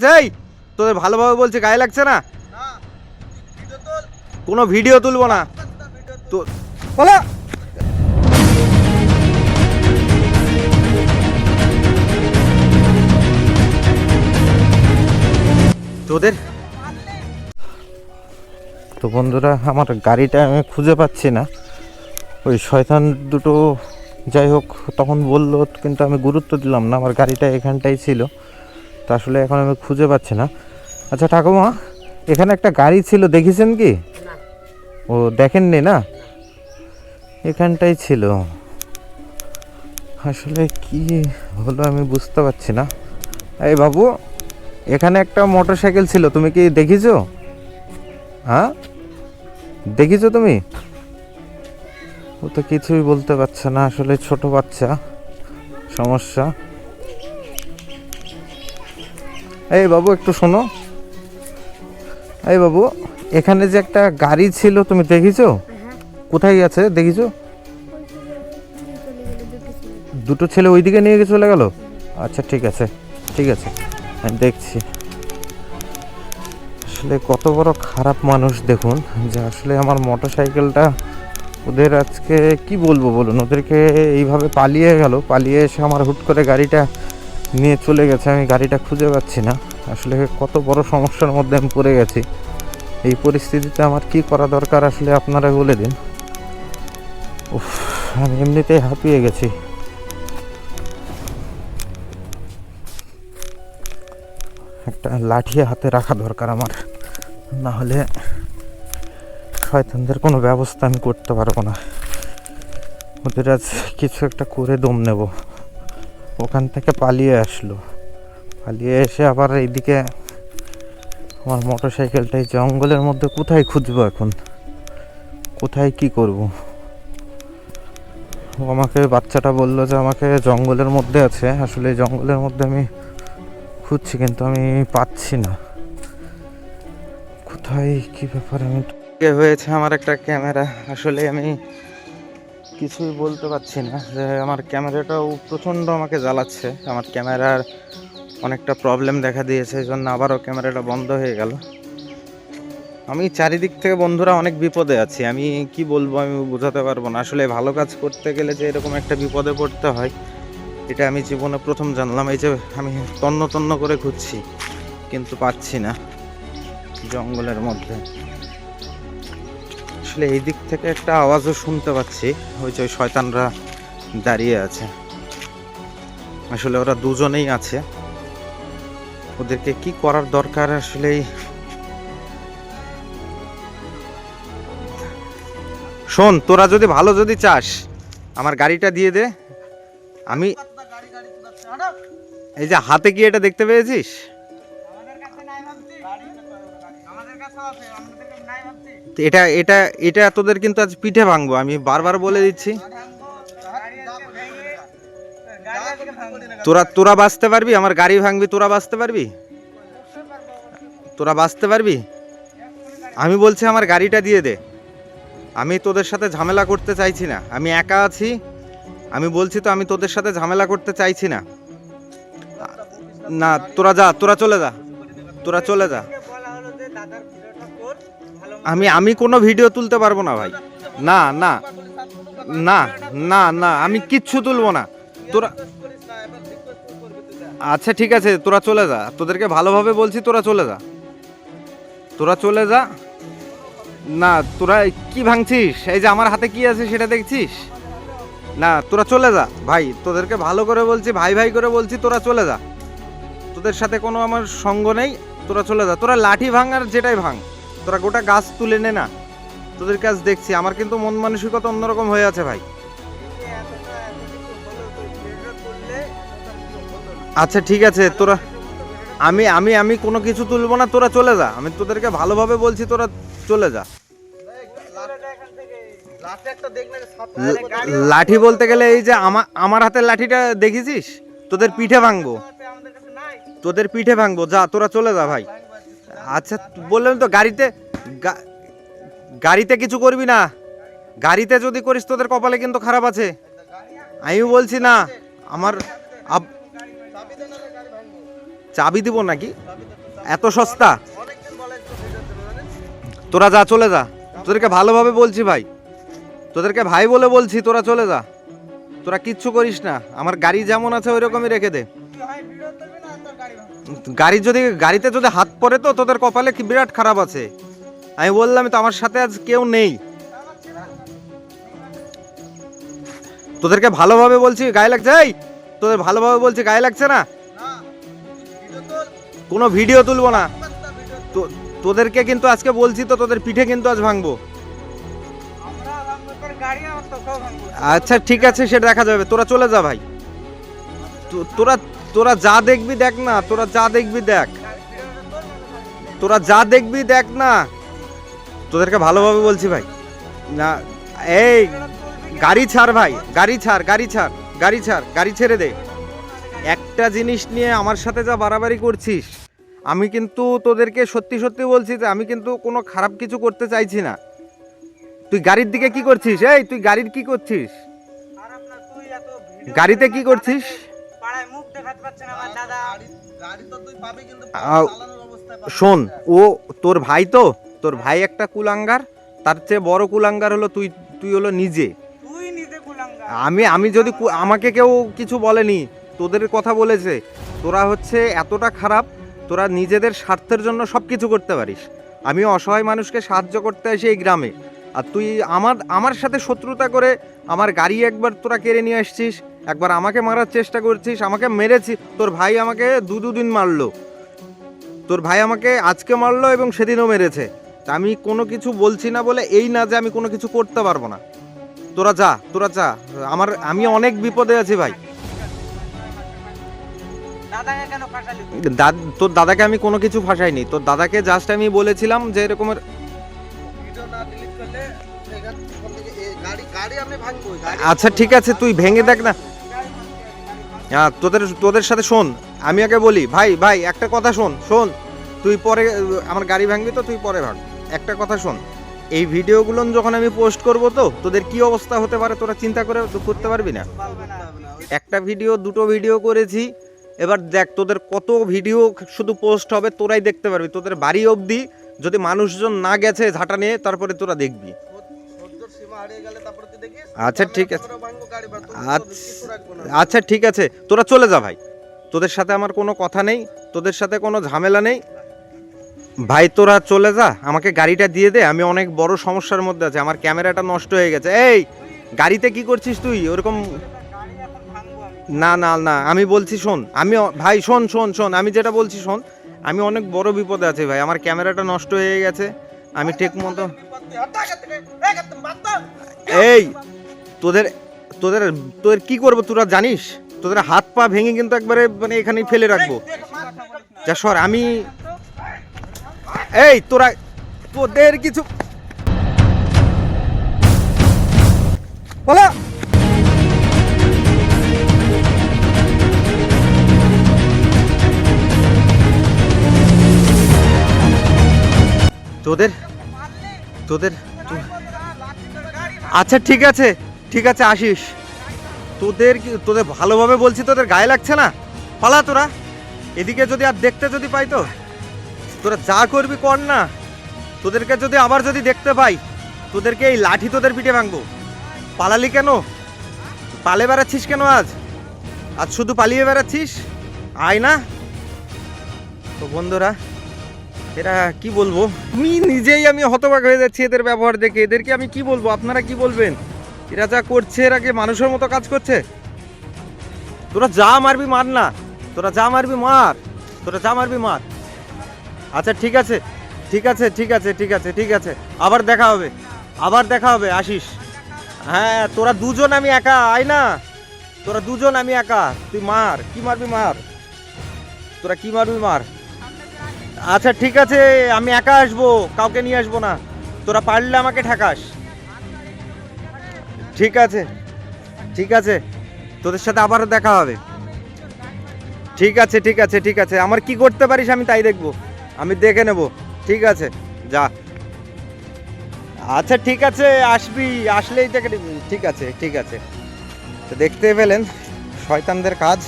যাই তোদের ভালোভাবে বলছি, গায়ে লাগছে না? কোনো ভিডিও তুলবো না তো বলা। তোদের তো বন্ধুরা, আমার গাড়িটা আমি খুঁজে পাচ্ছি না। ওই শয়তান দুটো যাই হোক তখন বললো, কিন্তু আমি গুরুত্ব দিলাম না, আমার গাড়িটা এখানটাই ছিল। তো আসলে এখন আমি খুঁজে পাচ্ছি না। আচ্ছা ঠাকুমা, এখানে একটা গাড়ি ছিল, দেখেছেন কি? ও দেখেননি না? এখানটাই ছিল। আসলে কি হলো আমি বুঝতে পারছি না। এই বাবু, এখানে একটা মোটরসাইকেল ছিল, তুমি কি দেখিছো? হ্যাঁ দেখিছো তুমি? ও তো কিছুই বলতে পারছে না, আসলে ছোট বাচ্চা, সমস্যা। এই বাবু একটু শোনো। এই বাবু, এখানে যে একটা গাড়ি ছিল তুমি দেখিছো? কোথায় আছে দেখিছো? দুটো ছেলে ওইদিকে নিয়ে চলে গেল? আচ্ছা ঠিক আছে, ঠিক আছে, আমি দেখছি। আসলে কত বড় খারাপ মানুষ দেখুন, যে আসলে আমার মোটরসাইকেলটা ওদের আজকে কি বলবো বলুন, ওদেরকে এইভাবে পালিয়ে গেল, পালিয়ে এসে আমার হুট করে গাড়িটা নিয়ে চলে গেছে। আমি গাড়িটা খুঁজে পাচ্ছি না। আসলে কত বড় সমস্যার মধ্যে আমি পড়ে গেছি। এই পরিস্থিতিতে আমার কি করা দরকার আসলে আপনারা বলে দিন। উফ, আমি এমনিতেই হাঁপিয়ে গেছি। একটা লাঠি হাতে রাখা দরকার আমার, না হলে শয়তানদের কোনো ব্যবস্থা আমি করতে পারবো না। ওদের আজ কিছু একটা করে দম নেব। ওখান থেকে পালিয়ে আসলো, পালিয়ে এসে আবার এইদিকে আমার মোটরসাইকেলটাই জঙ্গলের মধ্যে কোথায় খুঁজবো এখন, কোথায় কি করব? ও আমাকে, বাচ্চাটা বললো যে আমাকে জঙ্গলের মধ্যে আছে। আসলে জঙ্গলের মধ্যে আমি খুঁজছি, কিন্তু আমি পাচ্ছি না কোথায় কি ব্যাপার। আমি হয়েছে আমার একটা ক্যামেরা, আসলে আমি কিছুই বলতে পারছি না, যে আমার ক্যামেরাটাও প্রচণ্ড আমাকে জ্বালাচ্ছে। আমার ক্যামেরার অনেকটা প্রবলেম দেখা দিয়েছে, এই জন্য আবারও ক্যামেরাটা বন্ধ হয়ে গেল। আমি চারিদিক থেকে বন্ধুরা অনেক বিপদে আছি, আমি কি বলবো আমি বোঝাতে পারবো না। আসলে ভালো কাজ করতে গেলে যে এরকম একটা বিপদে পড়তে হয়, এটা আমি জীবনে প্রথম জানলাম। এই যে আমি তন্ন তন্ন করে খুঁজছি, কিন্তু পাচ্ছি না জঙ্গলের মধ্যে। আসলে এই দিক থেকে একটা আওয়াজও শুনতে পাচ্ছি, ওই যে শয়তানরা দাঁড়িয়ে আছে। আসলে ওরা দুজনেই আছে, ওদেরকে কি করার দরকার আসলে। শোন, তোরা যদি ভালো যদি চাস, আমার গাড়িটা দিয়ে দে। আমি এই যে হাতে কি এটা দেখতে পেয়েছিস? এটা এটা এটা তোদের কিন্তু আজ পিঠে ভাঙবো, আমি বারবার বলে দিচ্ছি। তোরা তোরা বাঁচতে পারবি? আমার গাড়ি ভাঙবি, তোরা বাঁচতে পারবি? তোরা বাঁচতে পারবি? আমি বলছি আমার গাড়িটা দিয়ে দে। আমি তোদের সাথে ঝামেলা করতে চাইছি না, আমি একা আছি। আমি বলছি তো, আমি তোদের সাথে ঝামেলা করতে চাইছি না। না তোরা যা, তোরা চলে যা, তোরা চলে যা। আমি কোনো ভিডিও তুলতে পারবো না ভাই। না না না না না, আমি কিচ্ছু তুলবো না। তোরা আচ্ছা ঠিক আছে, তোরা চলে যা, তোদেরকে ভালোভাবে বলছি, তোরা চলে যা, তোরা চলে যা। না তোরা কি ভাঙছিস? এই যে আমার হাতে কি আছে সেটা দেখছিস না? তোরা চলে যা ভাই, তোদেরকে ভালো করে বলছি, ভাই ভাই করে বলছি, তোরা চলে যা। তোদের সাথে কোনো আমার সঙ্গ নেই, তোরা চলে যা। তোরা লাঠি ভাঙ আর যেটাই ভাঙ, তোরা গোটা গাছ তুলে নে না। তোদের কাজ দেখছি, আমার কিন্তু মন মানসিকতা অন্যরকম হয়ে আছে ভাই। আচ্ছা ঠিক আছে, তোরা আমি আমি আমি কোনো কিছু তুলবো না, তোরা চলে যা। আমি তোদেরকে ভালোভাবে বলছি, তোরা চলে যা। লাঠি বলতে গেলে এই যে আমার হাতের লাঠিটা দেখেছিস? তোদের পিঠে ভাঙবো, তোদের পিঠে ভাঙবো, যা তোরা চলে যা ভাই। আচ্ছা বললাম তো, গাড়িতে কিছু করবি না। গাড়িতে যদি করিস তোদের কপালে কিন্তু খারাপ আছে। আমি বলছি না আমার চাবি দিব নাকি? এত সস্তা? তোরা যা, চলে যা, তোদেরকে ভালোভাবে বলছি ভাই, তোদেরকে ভাই বলে বলছি, তোরা চলে যা, তোরা কিচ্ছু করিস না, আমার গাড়ি যেমন আছে ওই রকমই রেখে দে। গাড়িতে যদি হাত পড়ে তো তোদের কপালে কি বিরাট খারাপ আছে। আমি বললাম তো আমার সাথে আজ কেউ নেই, তোদেরকে ভালোভাবে বলছি, গায়ে লাগছে? এই তোদের ভালোভাবে বলছি, গায়ে লাগছে না? কোনো ভিডিও তুলবো না তোদেরকে, কিন্তু আজকে বলছি তো তোদের পিঠে কিন্তু আজ ভাঙবো। আচ্ছা ঠিক আছে, সেটা দেখা যাবে, তোরা চলে যা ভাই, তোরা তোরা যা দেখবি দেখ না, তোরা যা দেখবি দেখ, তোরা যা দেখবি দেখ না, তোদেরকে ভালোভাবে বলছি ভাই। না এই গাড়ি ছাড় ভাই, গাড়ি ছাড়, গাড়ি ছাড়, গাড়ি ছাড়, গাড়ি ছেড়ে দে। একটা জিনিস নিয়ে আমার সাথে যা বাড়াবাড়ি করছিস, আমি কিন্তু তোদেরকে সত্যি সত্যি বলছি যে আমি কিন্তু কোনো খারাপ কিছু করতে চাইছি না। তুই গাড়ির দিকে কি করছিস? এই তুই গাড়ির কি করছিস? গাড়িতে কি করছিস? শোন, ও তোর ভাই, তো তোর ভাই একটা কুলাঙ্গার, তার চেয়ে বড় কুলাঙ্গার হলো তুই, তুই হলো নিজে। আমি যদি আমাকে কেউ কিছু বলেনি, তোদের কথা বলেছে, তোরা হচ্ছে এতটা খারাপ, তোরা নিজেদের স্বার্থের জন্য সব কিছু করতে পারিস। আমি অসহায় মানুষকে সাহায্য করতে আসি এই গ্রামে, আর তুই আমার সাথে শত্রুতা করে আমার গাড়ি একবার তোরা কেড়ে নিয়ে আসছিস, একবার আমাকে মারার চেষ্টা করছিস, আমাকে মেরেছি। তোর ভাই আমাকে দুদিন মারলো, তোর ভাই আমাকে আজকে মারলো এবং সেদিনও মেরেছে। আমি কোনো কিছু বলছি না বলে এই না যে আমি কোনো কিছু করতে পারবো না। তোরা যা, তোরা যা, আমি অনেক বিপদে আছি ভাই। তোর দাদাকে আমি কোনো কিছু ফাঁসাইনি, তোর দাদাকে জাস্ট আমি বলেছিলাম যে এরকমের। আচ্ছা ঠিক আছে, তুই ভেঙে দেখ না। হ্যাঁ, তোদের সাথে শোন, আমি আগে বলি ভাই, ভাই একটা কথা শোন, তুই পরে আমার গাড়ি ভাঙবি তো, তুই পরে ভাঙ। একটা কথা শোন, এই ভিডিওগুলো যখন আমি পোস্ট করব তো তোদের কি অবস্থা হতে পারে তোরা চিন্তা করে করতে পারবি না। একটা ভিডিও, দুটো ভিডিও করেছি, এবার দেখ তোদের কত ভিডিও শুধু পোস্ট হবে, তোরাই দেখতে পারবি। তোদের বাড়ি অবধি যদি মানুষজন না গেছে ঝাঁটা নিয়ে, তারপরে তোরা দেখবি। আচ্ছা ঠিক আছে, আচ্ছা ঠিক আছে, তোরা চলে যা ভাই, তোদের সাথে আমার কোনো কথা নেই, তোদের সাথে কোনো ঝামেলা নেই ভাই, তোরা চলে যা, আমাকে গাড়িটা দিয়ে দে, আমি অনেক বড় সমস্যার মধ্যে আছি, আমার ক্যামেরাটা নষ্ট হয়ে গেছে। এই গাড়িতে কি করছিস তুই ওরকম? না না না, আমি বলছি শোন, আমি ভাই শোন, আমি যেটা বলছি শোন, আমি অনেক বড় বিপদে আছি ভাই, আমার ক্যামেরাটা নষ্ট হয়ে গেছে, আমি ঠিক মতো। এই তোদের তোদের তোদের কি করবো তোরা জানিস? তোদের হাত পা ভেঙে কিন্তু একবারে মানে এখানেই ফেলে রাখবো। যা সর, আমি এই তোদের কিছু বলা। তোদের তোদের আচ্ছা ঠিক আছে, ঠিক আছে, আসিস। তোদের ভালোভাবে বলছি, তোদের গায়ে লাগছে না? পালা তোরা, এদিকে যদি আর দেখতে যদি পাই তো তোরা যা করবি কর না। তোদেরকে যদি আবার যদি দেখতে পাই, তোদেরকে এই লাঠি তোদের পিঠে ভাঙবো। পালালি কেন? পালে বেড়াচ্ছিস কেন আজ? আজ শুধু পালিয়ে বেড়াচ্ছিস? আয় না। তো বন্ধুরা, এরা কি বলবো, তুমি নিজেই আমি হতবাক হয়ে যাচ্ছি এদের ব্যবহার দেখে। এদেরকে আমি কি বলবো, আপনারা কি বলবেন? এরা যা করছে, এরা কি মানুষের মতো কাজ করছে? তোরা যা মারবি মার না, তোরা যা মারবি মার, তোরা যা মারবি মার। আচ্ছা ঠিক আছে, ঠিক আছে, ঠিক আছে, ঠিক আছে, ঠিক আছে, আবার দেখা হবে, আবার দেখা হবে, আসিস। হ্যাঁ, তোরা দুজন, আমি একা, আয় না। তোরা দুজন, আমি একা, তুই মার, কি মারবি মার, তোরা কি মারবি মার। আচ্ছা ঠিক আছে, আমি একা আসবো, কাউকে নিয়ে আসবো না, তোরা পারলে আমাকে ঠেকাস। ঠিক আছে, ঠিক আছে, তোদের সাথে আবার দেখা হবে। ঠিক আছে, ঠিক আছে, ঠিক আছে, আমার কি করতে পারিস আমি তাই দেখবো, আমি দেখে নেব। ঠিক আছে, যা। আচ্ছা ঠিক আছে, আসবি, আসলেই দেখে নিবি। ঠিক আছে, ঠিক আছে। তো দেখতে পেলেন শয়তানদের কাজ।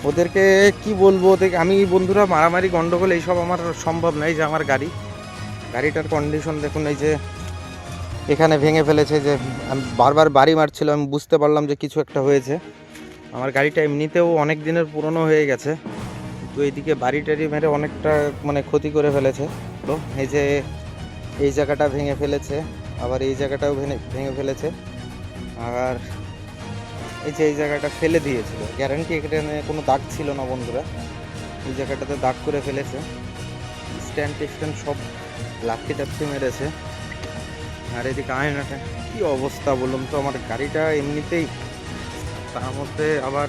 ওদেরকে কি বলবো, ওদেরকে আমি বন্ধুরা মারামারি গন্ডগোল এইসব আমার সম্ভব নয়। যে আমার গাড়িটার কন্ডিশন দেখুন, এই যে এখানে ভেঙে ফেলেছে, যে আমি বারবার বাড়ি মারছিল, আমি বুঝতে পারলাম যে কিছু একটা হয়েছে। আমার গাড়িটা এমনিতেও অনেক দিনের পুরনো হয়ে গেছে, তো এইদিকে বাড়ি টাড়ি মেরে অনেকটা মানে ক্ষতি করে ফেলেছে। তো এই যে এই জায়গাটা ভেঙে ফেলেছে, আবার এই জায়গাটাও ভেঙে ফেলেছে, আর এই যে এই জায়গাটা ফেলে দিয়েছিল, গ্যারান্টি এখানে কোনো দাগ ছিল না বন্ধুরা, এই জায়গাটাতে দাগ করে ফেলেছে, স্ট্যান্ড টেস্ট্যান্ড সব লাথি টাথি মেরেছে। আর এদিকে আয়নাটা কি অবস্থা বলুন তো, আমার গাড়িটা এমনিতেই, তার মধ্যে আবার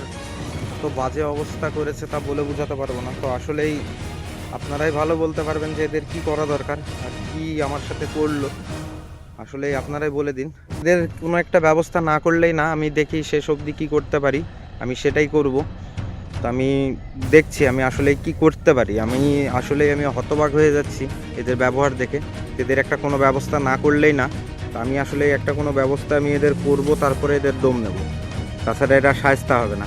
তো বাজে অবস্থা করেছে, তা বলে বোঝাতে পারবো না। তো আসলেই আপনারাই ভালো বলতে পারবেন যে এদের কি করা দরকার আর কি আমার সাথে করলো, আসলেই আপনারাই বলে দিন। এদের কোনো একটা ব্যবস্থা না করলেই না, আমি দেখি শেষ অবধি কী করতে পারি, আমি সেটাই করব। তো আমি দেখছি আমি আসলে কি করতে পারি। আমি হতবাক হয়ে যাচ্ছি এদের ব্যবহার দেখে। এদের একটা কোনো ব্যবস্থা না করলেই না, তো আমি আসলে একটা কোনো ব্যবস্থা আমি এদের করব, তারপরে এদের দম নেব, তাছাড়া এটা শায়েস্তা হবে না।